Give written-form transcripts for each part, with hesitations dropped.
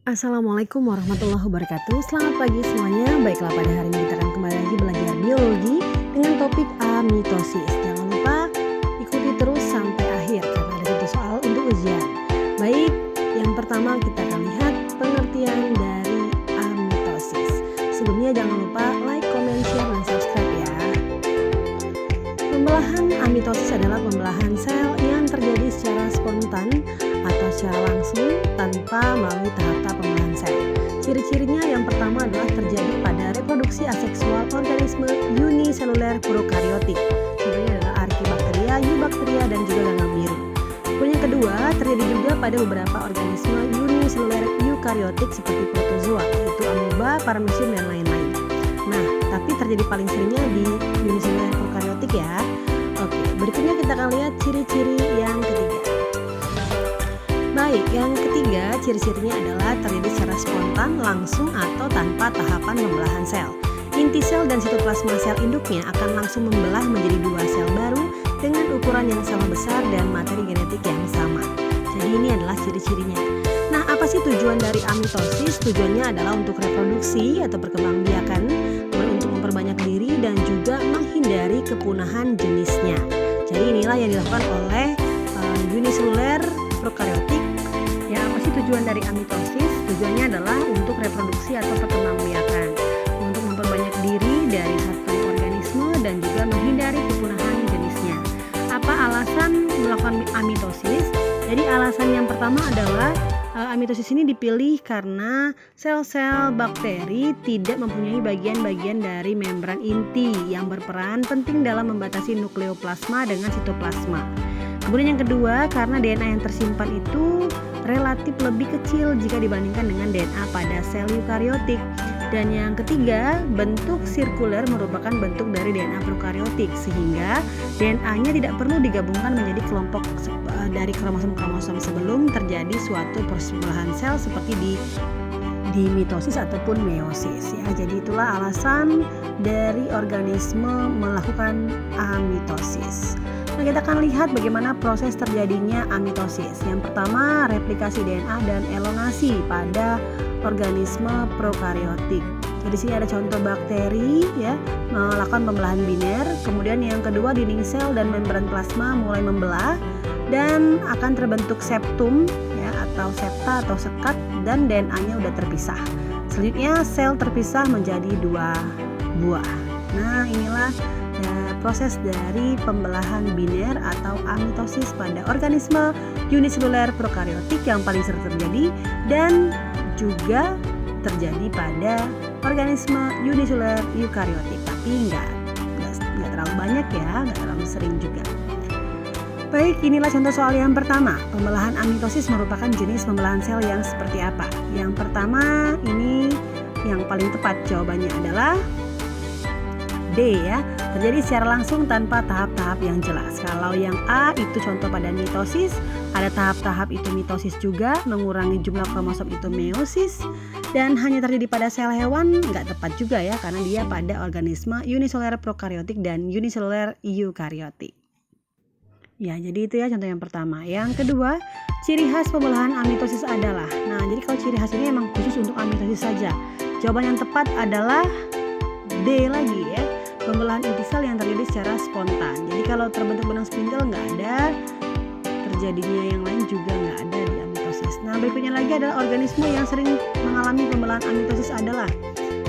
Assalamualaikum warahmatullahi wabarakatuh. Selamat pagi semuanya. Baiklah, pada hari ini kita akan kembali lagi belajar biologi dengan topik amitosis. Jangan lupa ikuti terus sampai akhir karena ada satu soal untuk ujian. Baik, yang pertama kita akan lihat pengertian dari amitosis. Sebelumnya jangan lupa like, comment, share, dan subscribe ya. Pembelahan amitosis adalah pembelahan sel yang terjadi secara spontan atau secara langsung tanpa melalui tahap-tahap pembelahan sel. Ciri-cirinya yang pertama adalah terjadi pada reproduksi aseksual organisme uniseluler prokaryotik. Contohnya adalah Archaebacteria, Eubacteria, dan juga ganggang biru. Kemudian yang kedua, terjadi juga pada beberapa organisme uniseluler eukaryotik seperti protozoa, yaitu amoeba, paramecium, dan lain-lain. Nah, tapi terjadi paling seringnya di uniseluler prokaryotik ya. Oke, berikutnya kita akan lihat ciri-ciri yang ketiga. Baik, yang ketiga ciri-cirinya adalah terjadi secara spontan, langsung, atau tanpa tahapan pembelahan sel. Inti sel dan sitoplasma sel induknya akan langsung membelah menjadi dua sel baru dengan ukuran yang sama besar dan materi genetik yang sama. Jadi ini adalah ciri-cirinya. Nah, apa sih tujuan dari amitosis? Tujuannya adalah untuk reproduksi atau perkembangbiakan, untuk memperbanyak diri dan juga menghindari kepunahan jenisnya. Jadi inilah yang dilakukan oleh uniseluler prokaryotik. Ya, apa sih tujuan dari amitosis? Tujuannya adalah untuk reproduksi atau perkembangbiakan, untuk memperbanyak diri dari satu organisme dan juga menghindari kepunahan jenisnya. Apa alasan melakukan amitosis? Jadi alasan yang pertama adalah amitosis ini dipilih karena sel-sel bakteri tidak mempunyai bagian-bagian dari membran inti yang berperan penting dalam membatasi nukleoplasma dengan sitoplasma. Kemudian yang kedua, karena DNA yang tersimpan itu relatif lebih kecil jika dibandingkan dengan DNA pada sel eukaryotik. Dan yang ketiga, bentuk sirkuler merupakan bentuk dari DNA prokaryotik, sehingga DNA-nya tidak perlu digabungkan menjadi kelompok dari kromosom-kromosom sebelum terjadi suatu perpelahan sel seperti di mitosis ataupun meiosis ya. Jadi itulah alasan dari organisme melakukan amitosis. Nah, kita akan lihat bagaimana proses terjadinya amitosis. Yang pertama, replikasi DNA dan elongasi pada organisme prokaryotik. Jadi sini ada contoh bakteri ya, melakukan pembelahan biner. Kemudian yang kedua, dinding sel dan membran plasma mulai membelah dan akan terbentuk septum ya, atau septa atau sekat, dan DNA-nya udah terpisah. Selanjutnya sel terpisah menjadi dua buah. Nah, inilah proses dari pembelahan biner atau amitosis pada organisme uniseluler prokaryotik yang paling sering terjadi dan juga terjadi pada organisme uniseluler eukaryotik, tapi nggak terlalu banyak ya, nggak terlalu sering juga. Baik, inilah contoh soal yang pertama. Pembelahan amitosis merupakan jenis pembelahan sel yang seperti apa? Yang pertama, ini yang paling tepat jawabannya adalah D ya, terjadi secara langsung tanpa tahap-tahap yang jelas. Kalau yang A itu contoh pada mitosis, ada tahap-tahap itu mitosis juga, mengurangi jumlah kromosom itu meiosis, dan hanya terjadi pada sel hewan, nggak tepat juga ya, karena dia pada organisme uniseluler prokaryotik dan uniseluler eukaryotik. Ya, jadi itu ya contoh yang pertama. Yang kedua, ciri khas pembelahan amitosis adalah, nah jadi kalau ciri khas ini emang khusus untuk amitosis saja. Jawaban yang tepat adalah D lagi ya. Pembelahan inti sel yang terjadi secara spontan. Jadi kalau terbentuk benang spindle nggak ada, terjadinya yang lain juga nggak ada di amitosis. Nah, berikutnya lagi adalah organisme yang sering mengalami pembelahan amitosis adalah,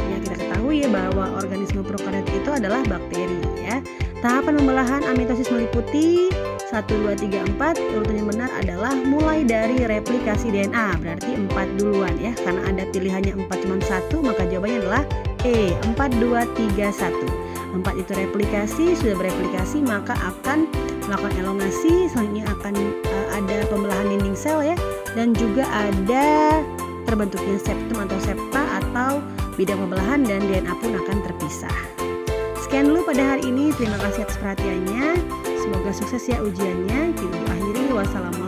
ya kita ketahui ya bahwa organisme prokaryotik itu adalah bakteri ya. Tahapan pembelahan amitosis meliputi 1, 2, 3, 4. Urutan yang benar adalah mulai dari replikasi DNA, berarti 4 duluan ya. Karena ada pilihannya 4 cuma 1, maka jawabannya adalah E, 4, 2, 3, 1. 4 itu replikasi, sudah bereplikasi maka akan melakukan elongasi, selanjutnya akan ada pembelahan dinding sel ya, dan juga ada terbentuknya septum atau septa atau bidang pembelahan, dan DNA pun akan terpisah. Sekian dulu pada hari ini, terima kasih atas perhatiannya, semoga sukses ya ujiannya. Kita akhiri, wassalamualaikum.